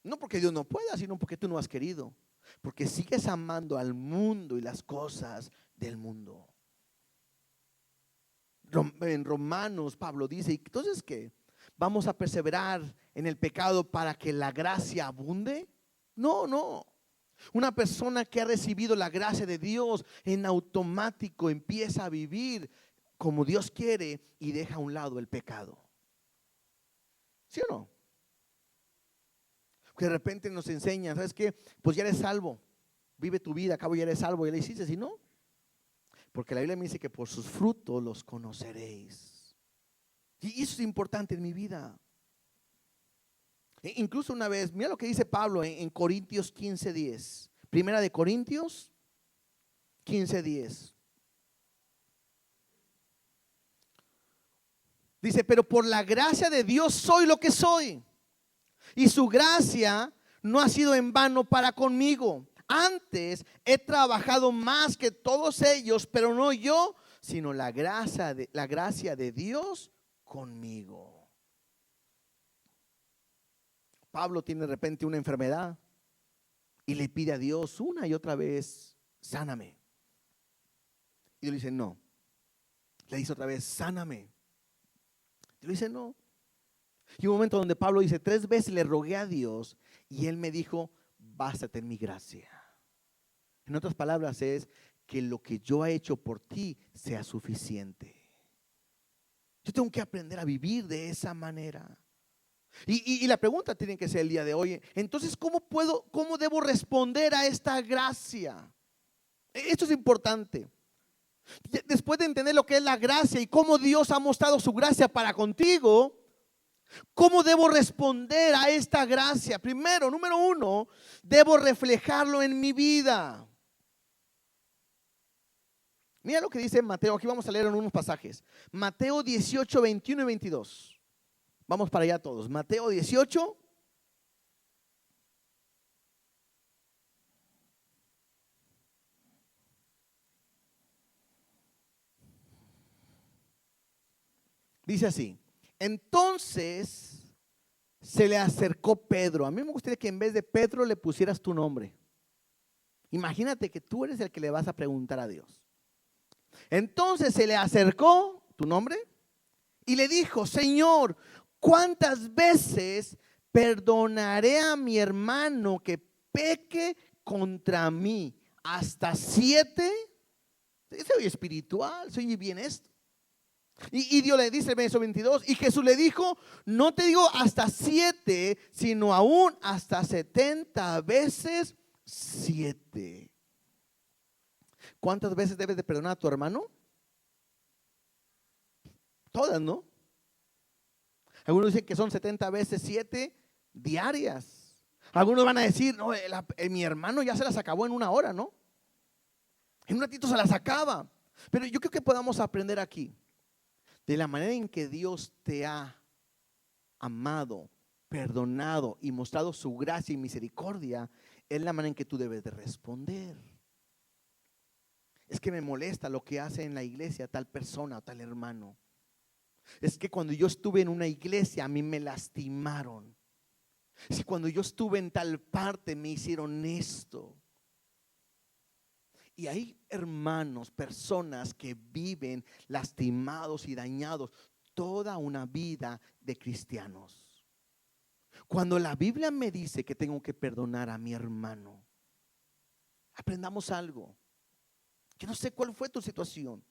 No porque Dios no pueda, sino porque tú no has querido. Porque sigues amando al mundo y las cosas del mundo. En Romanos Pablo dice: ¿y entonces qué? ¿Vamos a perseverar en el pecado para que la gracia abunde? No. Una persona que ha recibido la gracia de Dios en automático empieza a vivir como Dios quiere y deja a un lado el pecado. ¿Sí o no? Que de repente nos enseñan, ¿sabes qué? Pues ya eres salvo, vive tu vida, acabo ya eres salvo, ya le hiciste, ¿sí no? Porque la Biblia me dice que por sus frutos los conoceréis. Y eso es importante en mi vida. Incluso una vez, mira lo que dice Pablo en Corintios 15:10. Primera de Corintios 15:10. Dice: pero por la gracia de Dios soy lo que soy, y su gracia no ha sido en vano para conmigo. Antes he trabajado más que todos ellos, pero no yo, sino la gracia de Dios conmigo. Pablo tiene de repente una enfermedad y le pide a Dios una y otra vez: sáname. Y Dios le dice: no. Le dice otra vez: sáname. Y le dice: no. Y un momento donde Pablo dice: 3 veces le rogué a Dios y él me dijo: bástate en mi gracia. En otras palabras es que lo que yo he hecho por ti sea suficiente. Yo tengo que aprender a vivir de esa manera. Y la pregunta tiene que ser el día de hoy: entonces, ¿cómo debo responder a esta gracia? Esto es importante. Después de entender lo que es la gracia y cómo Dios ha mostrado su gracia para contigo, ¿cómo debo responder a esta gracia? Primero, número 1, debo reflejarlo en mi vida. Mira lo que dice Mateo. Aquí vamos a leer en unos pasajes. Mateo 18, 21 y 22. Vamos para allá todos. Mateo 18. Dice así: entonces se le acercó Pedro. A mí me gustaría que en vez de Pedro le pusieras tu nombre. Imagínate que tú eres el que le vas a preguntar a Dios. Entonces se le acercó, tu nombre, y le dijo: Señor, ¿cuántas veces perdonaré a mi hermano que peque contra mí? ¿Hasta 7? Soy espiritual, soy bien esto. Y Dios le dice, verso 22, y Jesús le dijo: no te digo hasta 7, sino aún hasta 70 veces 7. ¿Cuántas veces debes de perdonar a tu hermano? Todas, ¿no? Algunos dicen que son 70 veces 7 diarias. Algunos van a decir: no, mi hermano ya se las acabó en 1 hora, ¿no? En un ratito se la sacaba. Pero yo creo que podamos aprender aquí de la manera en que Dios te ha amado, perdonado y mostrado su gracia y misericordia, es la manera en que tú debes de responder. Es que me molesta lo que hace en la iglesia tal persona o tal hermano. Es que cuando yo estuve en una iglesia a mí me lastimaron. Es que cuando yo estuve en tal parte me hicieron esto. Y hay hermanos, personas que viven lastimados y dañados toda una vida de cristianos. Cuando la Biblia me dice que tengo que perdonar a mi hermano, aprendamos algo. Yo no sé cuál fue tu situación.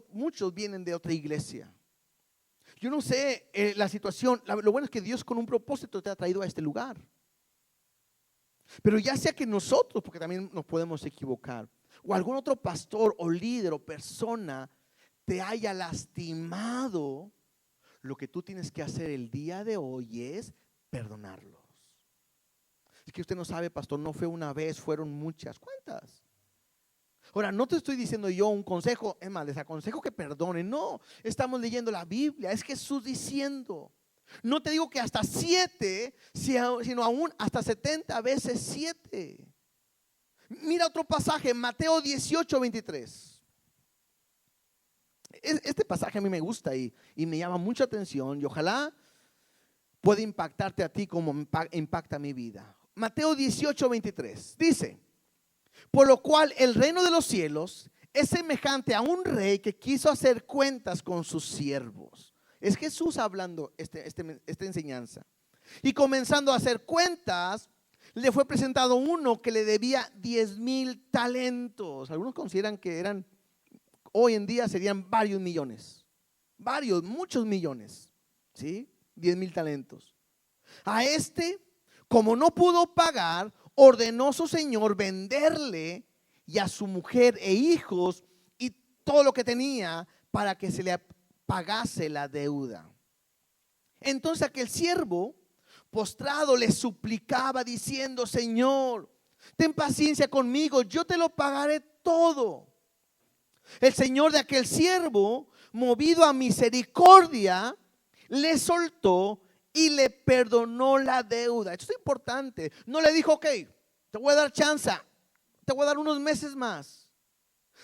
Muchos vienen de otra iglesia. Yo no sé la situación. Lo bueno es que Dios con un propósito te ha traído a este lugar. Pero ya sea que nosotros, porque también nos podemos equivocar, o algún otro pastor o líder o persona te haya lastimado, lo que tú tienes que hacer el día de hoy es perdonarlos. Es que usted no sabe, pastor, no fue una vez, fueron muchas. ¿Cuántas? Ahora, no te estoy diciendo yo un consejo, es más, les aconsejo que perdonen. No, estamos leyendo la Biblia, es Jesús diciendo. No te digo que hasta 7, sino aún hasta 70 veces 7. Mira otro pasaje, Mateo 18:23. Este pasaje a mí me gusta y me llama mucha atención y ojalá pueda impactarte a ti como impacta mi vida. Mateo 18:23 dice: por lo cual el reino de los cielos es semejante a un rey que quiso hacer cuentas con sus siervos. Es Jesús hablando esta enseñanza. Y comenzando a hacer cuentas, le fue presentado uno que le debía 10,000 talentos. Algunos consideran que hoy en día serían varios millones. Muchos millones. ¿Sí? 10,000 talentos. A como no pudo pagar, ordenó su señor venderle y a su mujer e hijos y todo lo que tenía para que se le pagase la deuda. Entonces aquel siervo postrado le suplicaba diciendo: Señor, ten paciencia conmigo, yo te lo pagaré todo. El señor de aquel siervo, movido a misericordia, le soltó y le perdonó la deuda. Esto es importante. No le dijo: ok, te voy a dar chance, te voy a dar unos meses más,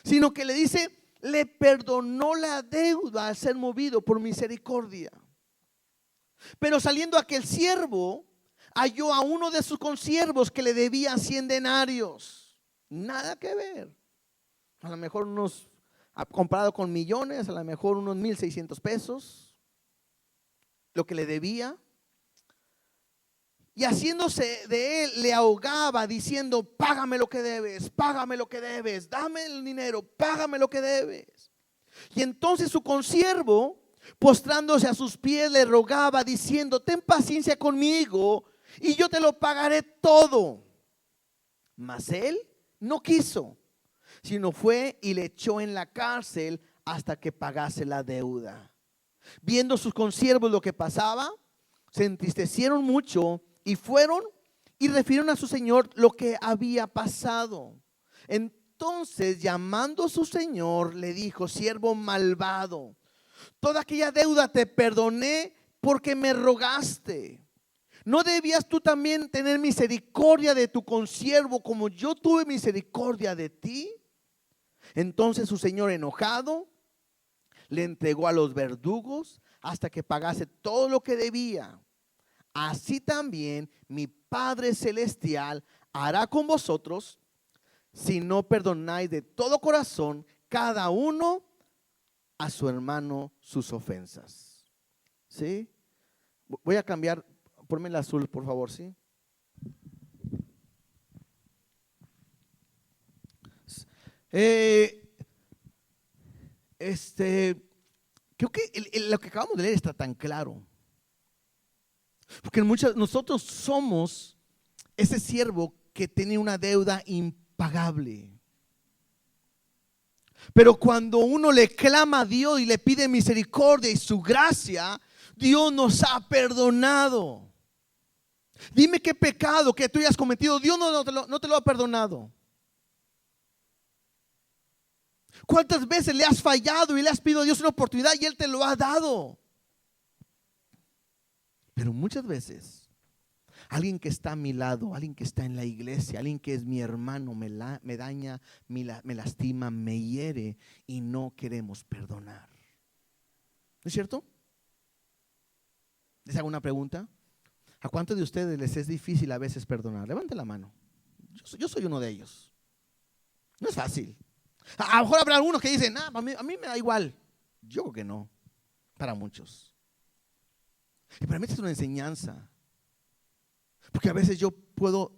sino que le dice: le perdonó la deuda al ser movido por misericordia. Pero saliendo aquel siervo, halló a uno de sus consiervos que le debía 100 denarios. Nada que ver. A lo mejor comparado con millones, a lo mejor unos 1,600 pesos, lo que le debía. Y haciéndose de él, le ahogaba diciendo: págame lo que debes, págame lo que debes, dame el dinero, págame lo que debes. Y entonces su consiervo, postrándose a sus pies, le rogaba diciendo: ten paciencia conmigo y yo te lo pagaré todo. Mas él no quiso, sino fue y le echó en la cárcel hasta que pagase la deuda. Viendo sus consiervos lo que pasaba, se entristecieron mucho y fueron y refirieron a su señor lo que había pasado. Entonces, llamando a su señor, le dijo: siervo malvado, toda aquella deuda te perdoné porque me rogaste. ¿No debías tú también tener misericordia de tu consiervo como yo tuve misericordia de ti? Entonces su señor, enojado, le entregó a los verdugos hasta que pagase todo lo que debía. Así también mi Padre Celestial hará con vosotros si no perdonáis de todo corazón cada uno a su hermano sus ofensas. ¿Sí? Voy a cambiar, ponme el azul, por favor, ¿sí? Creo que lo que acabamos de leer está tan claro. Porque nosotros somos ese siervo que tiene una deuda impagable. Pero cuando uno le clama a Dios y le pide misericordia y su gracia, Dios nos ha perdonado. Dime qué pecado que tú hayas cometido, Dios no te lo ha perdonado. ¿Cuántas veces le has fallado y le has pedido a Dios una oportunidad y Él te lo ha dado? Pero muchas veces alguien que está a mi lado, alguien que está en la iglesia, alguien que es mi hermano, me daña, me lastima, me hiere y no queremos perdonar. ¿No es cierto? ¿Les hago una pregunta? ¿A cuántos de ustedes les es difícil a veces perdonar? Levanten la mano. Yo soy uno de ellos. No es fácil. A lo mejor habrá algunos que dicen, a mí me da igual. Yo creo que no, para muchos. Y para mí es una enseñanza. Porque a veces yo puedo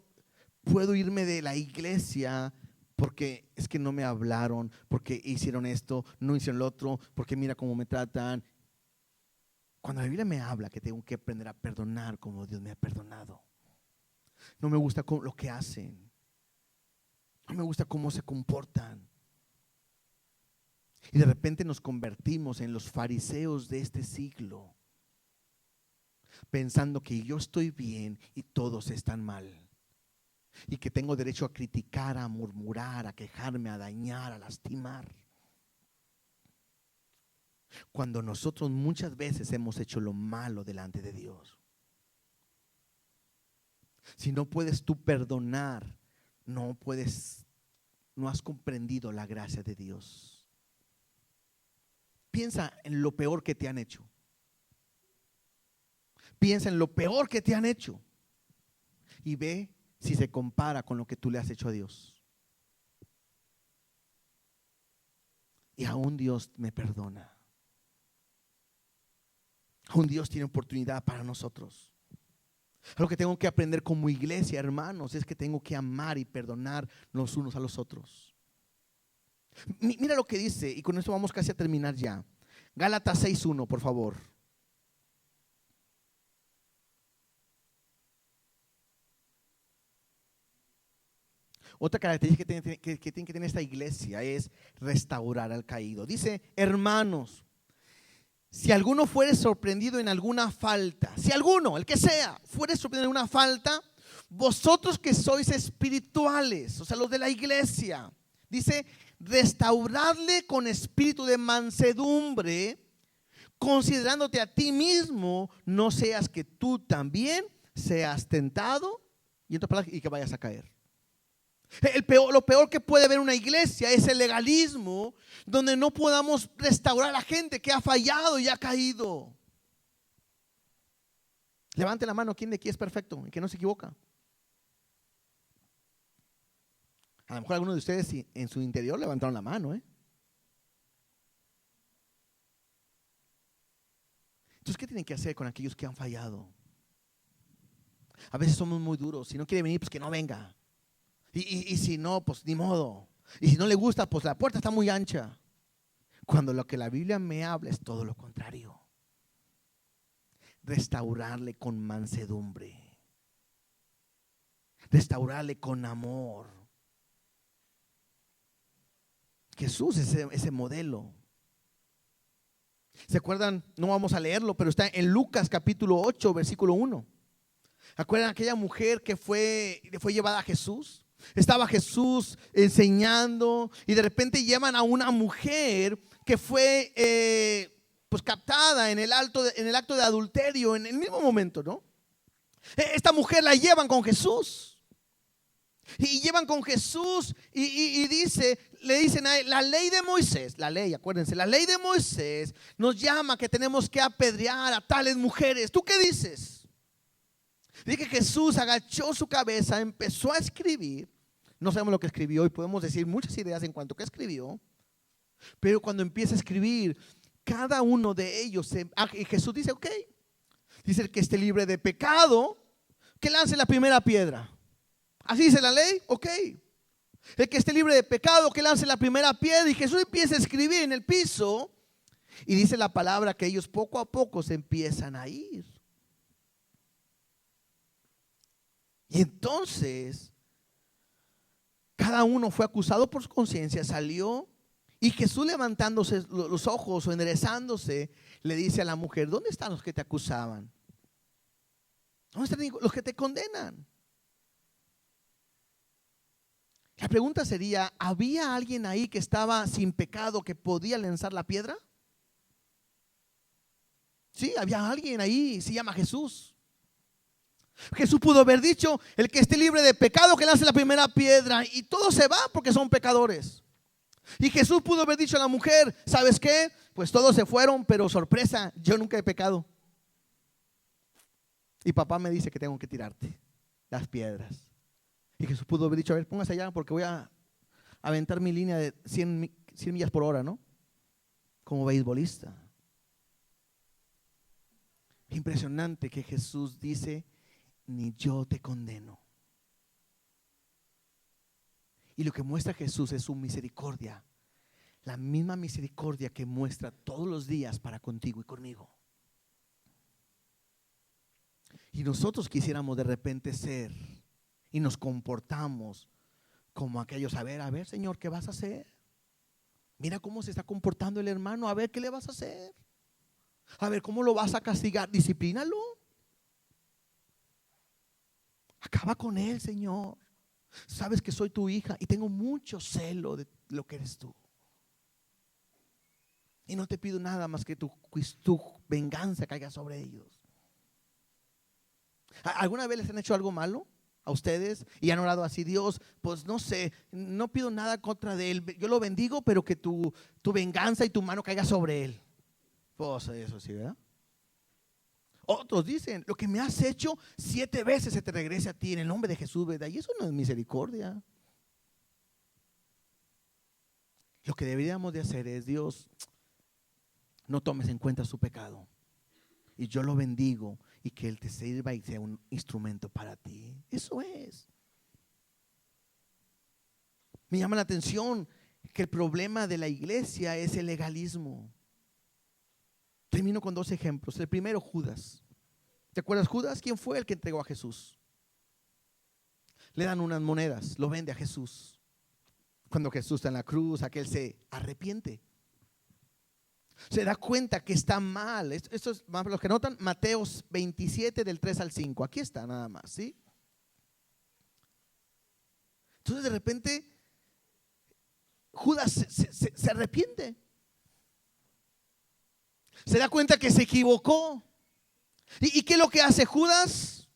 irme de la iglesia porque es que no me hablaron, porque hicieron esto, no hicieron lo otro, porque mira cómo me tratan. Cuando la Biblia me habla que tengo que aprender a perdonar como Dios me ha perdonado. No me gusta lo que hacen. No me gusta cómo se comportan. Y de repente nos convertimos en los fariseos de este siglo, pensando que yo estoy bien y todos están mal. Y que tengo derecho a criticar, a murmurar, a quejarme, a dañar, a lastimar. Cuando nosotros muchas veces hemos hecho lo malo delante de Dios. Si no puedes tú perdonar, no has comprendido la gracia de Dios. Piensa en lo peor que te han hecho. Piensa en lo peor que te han hecho y ve si se compara con lo que tú le has hecho a Dios. Y aún Dios me perdona. Aún Dios tiene oportunidad para nosotros. Lo que tengo que aprender como iglesia, hermanos, es que tengo que amar y perdonar los unos a los otros. Mira lo que dice, y con esto vamos casi a terminar ya. Gálatas 6:1, por favor. Otra característica que tiene que tener esta iglesia es restaurar al caído. Dice, hermanos, si alguno fuere sorprendido en alguna falta, si alguno, el que sea, fuere sorprendido en una falta, vosotros que sois espirituales, o sea, los de la iglesia, dice, restauradle con espíritu de mansedumbre, considerándote a ti mismo, no seas que tú también seas tentado y que vayas a caer. Lo peor que puede haber una iglesia es el legalismo, donde no podamos restaurar a la gente que ha fallado y ha caído. Levante la mano, ¿quién de aquí es perfecto y que no se equivoca? A lo mejor algunos de ustedes en su interior levantaron la mano, Entonces, ¿qué tienen que hacer con aquellos que han fallado? A veces somos muy duros. Si no quiere venir, pues que no venga. Y si no, pues ni modo. Y si no le gusta, pues la puerta está muy ancha. Cuando lo que la Biblia me habla es todo lo contrario. Restaurarle con mansedumbre. Restaurarle con amor. Jesús es ese modelo. ¿Se acuerdan? No vamos a leerlo, pero está en Lucas capítulo 8, versículo 1. ¿Acuerdan aquella mujer que fue llevada a Jesús? Estaba Jesús enseñando y de repente llevan a una mujer que fue pues captada en el acto de adulterio en el mismo momento, ¿no? Esta mujer la llevan con Jesús y llevan con Jesús y le dicen a él, la ley de Moisés, acuérdense, la ley de Moisés nos llama que tenemos que apedrear a tales mujeres. ¿Tú qué dices? Dice que Jesús agachó su cabeza, empezó a escribir. No sabemos lo que escribió y podemos decir muchas ideas en cuanto a qué escribió. Pero cuando empieza a escribir, cada uno de ellos, Jesús dice, ok. Dice, el que esté libre de pecado, que lance la primera piedra. Así dice la ley, ok. El que esté libre de pecado, que lance la primera piedra. Y Jesús empieza a escribir en el piso. Y dice la palabra que ellos poco a poco se empiezan a ir. Y entonces, cada uno fue acusado por su conciencia, salió. Y Jesús, levantándose los ojos o enderezándose, le dice a la mujer, ¿dónde están los que te acusaban? ¿Dónde están los que te condenan? La pregunta sería, ¿había alguien ahí que estaba sin pecado que podía lanzar la piedra? Sí, había alguien ahí, se llama Jesús. Jesús pudo haber dicho, el que esté libre de pecado que lance la primera piedra, y todos se van porque son pecadores. Y Jesús pudo haber dicho a la mujer, ¿sabes qué? Pues todos se fueron, pero sorpresa, yo nunca he pecado. Y papá me dice que tengo que tirarte las piedras. Y Jesús pudo haber dicho, a ver, póngase allá porque voy a aventar mi línea de 100 millas por hora, ¿no? Como beisbolista. Impresionante que Jesús dice, ni yo te condeno. Y lo que muestra Jesús es su misericordia, la misma misericordia que muestra todos los días para contigo y conmigo. Y nosotros quisiéramos de repente ser y nos comportamos como aquellos, a ver, Señor, ¿qué vas a hacer? Mira cómo se está comportando el hermano, a ver, ¿qué le vas a hacer? A ver, ¿cómo lo vas a castigar? Disciplínalo. Acaba con él, Señor. Sabes que soy tu hija y tengo mucho celo de lo que eres tú. Y no te pido nada más que tu venganza caiga sobre ellos. ¿Alguna vez les han hecho algo malo a ustedes y han orado así? Dios, pues no sé, no pido nada contra de él. Yo lo bendigo, pero que tu venganza y tu mano caiga sobre él. Pues eso sí, ¿verdad? Otros dicen, lo que me has hecho 7 veces se te regrese a ti en el nombre de Jesús, ¿verdad? Y eso no es misericordia. Lo que deberíamos de hacer es, Dios, no tomes en cuenta su pecado. Y yo lo bendigo y que Él te sirva y sea un instrumento para ti. Eso es. Me llama la atención que el problema de la iglesia es el legalismo. Termino con 2 ejemplos. El primero, Judas. ¿Te acuerdas Judas? ¿Quién fue el que entregó a Jesús? Le dan unas monedas, lo vende a Jesús. Cuando Jesús está en la cruz, aquel se arrepiente. Se da cuenta que está mal. Esto es, para los que notan, Mateo 27 del 3 al 5. Aquí está nada más, ¿sí? Entonces de repente Judas se arrepiente. Se da cuenta que se equivocó. ¿Y qué es lo que hace Judas?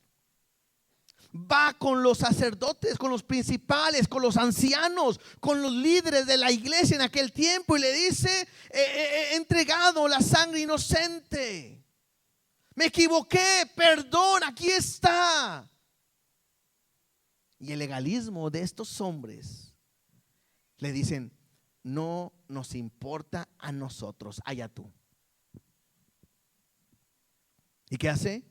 Va con los sacerdotes, con los principales, con los ancianos, con los líderes de la iglesia en aquel tiempo y le dice, he entregado la sangre inocente, me equivoqué, perdón, aquí está. Y el legalismo de estos hombres le dicen, no nos importa a nosotros, allá tú. ¿Y qué hace?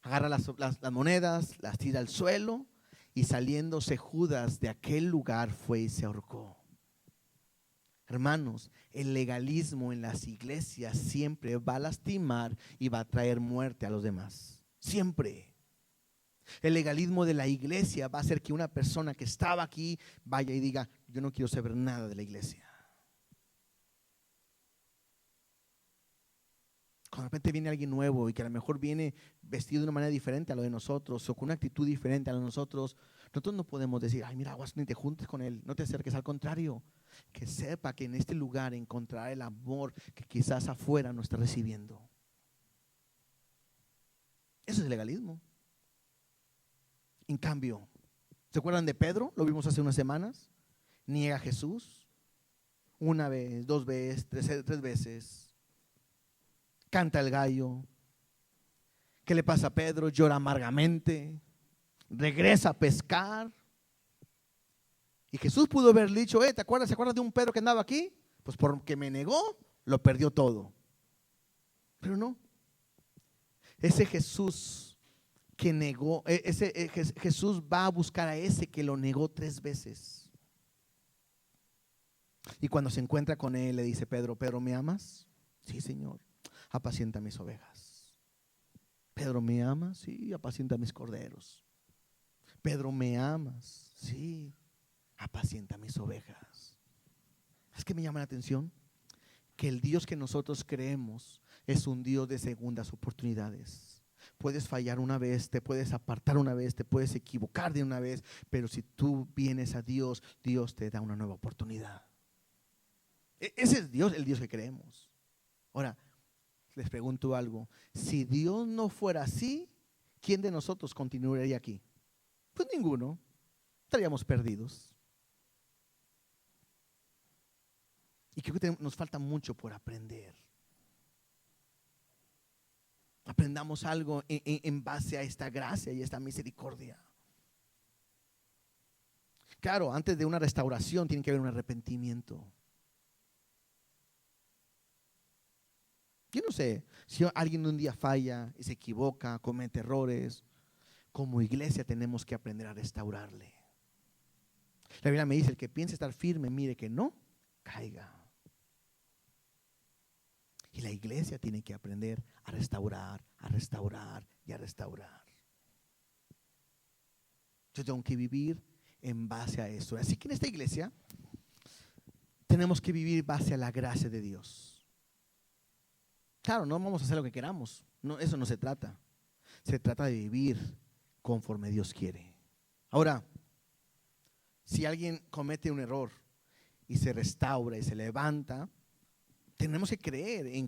Agarra las monedas, las tira al suelo y saliéndose Judas de aquel lugar fue y se ahorcó. Hermanos, el legalismo en las iglesias siempre va a lastimar y va a traer muerte a los demás. Siempre. El legalismo de la iglesia va a hacer que una persona que estaba aquí vaya y diga, yo no quiero saber nada de la iglesia. Cuando de repente viene alguien nuevo y que a lo mejor viene vestido de una manera diferente a lo de nosotros o con una actitud diferente a lo de nosotros no podemos decir, ay mira, aguas, ni te juntes con él, no te acerques. Al contrario, que sepa que en este lugar encontrará el amor que quizás afuera no está recibiendo. Eso es el legalismo. En cambio, ¿se acuerdan de Pedro? Lo vimos hace unas semanas. Niega a Jesús 1 vez, 2 veces, 3 veces. Canta el gallo. ¿Qué le pasa a Pedro? Llora amargamente. Regresa a pescar. Y Jesús pudo haber dicho, ¿te acuerdas? ¿Se acuerdas de un Pedro que andaba aquí? Pues porque me negó, lo perdió todo. Pero no. Ese Jesús que negó, Jesús va a buscar a ese que lo negó 3 veces. Y cuando se encuentra con él, le dice Pedro, Pedro, ¿me amas? Sí, Señor. Apacienta mis ovejas. Pedro, ¿me amas? Sí, apacienta mis corderos. Pedro, ¿me amas? Sí, apacienta mis ovejas. Es que me llama la atención que el Dios que nosotros creemos es un Dios de segundas oportunidades. Puedes fallar una vez, te puedes apartar una vez, te puedes equivocar de una vez, pero si tú vienes a Dios, Dios te da una nueva oportunidad. Ese es Dios, el Dios que creemos. Ahora, les pregunto algo. Si Dios no fuera así, ¿quién de nosotros continuaría aquí? Pues ninguno. Estaríamos perdidos. Y creo que nos falta mucho por aprender. Aprendamos algo en base a esta gracia y esta misericordia. Claro, antes de una restauración tiene que haber un arrepentimiento. Yo no sé, si alguien un día falla y se equivoca, comete errores, como iglesia tenemos que aprender a restaurarle. La Biblia me dice, el que piense estar firme, mire que no caiga. Y la iglesia tiene que aprender a restaurar, a restaurar y a restaurar. Yo tengo que vivir en base a eso. Así que en esta iglesia tenemos que vivir en base a la gracia de Dios. Claro, no vamos a hacer lo que queramos. No, eso no se trata. Se trata de vivir conforme Dios quiere. Ahora, si alguien comete un error y se restaura y se levanta, tenemos que creer en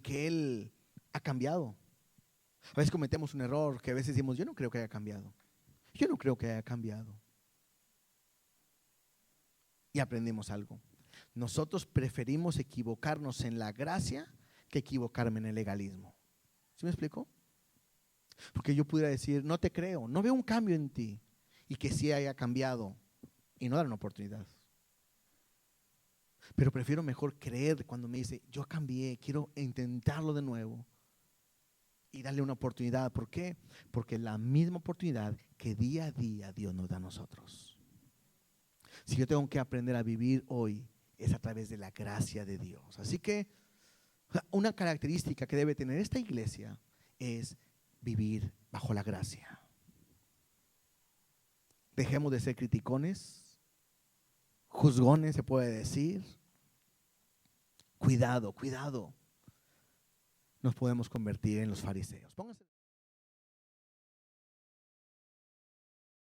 que Él ha cambiado. A veces cometemos un error que a veces decimos, yo no creo que haya cambiado. Yo no creo que haya cambiado. Y aprendemos algo. Nosotros preferimos equivocarnos en la gracia que equivocarme en el legalismo. ¿Sí me explico? Porque yo pudiera decir, no te creo, no veo un cambio en ti. Y que sí haya cambiado y no dar una oportunidad. Pero prefiero mejor creer cuando me dice, yo cambié, quiero intentarlo de nuevo y darle una oportunidad. ¿Por qué? Porque es la misma oportunidad que día a día Dios nos da a nosotros. Si yo tengo que aprender a vivir hoy, es a través de la gracia de Dios. Así que una característica que debe tener esta iglesia es vivir bajo la gracia. Dejemos de ser criticones, juzgones, se puede decir. Cuidado, cuidado. Nos podemos convertir en los fariseos. Pónganse.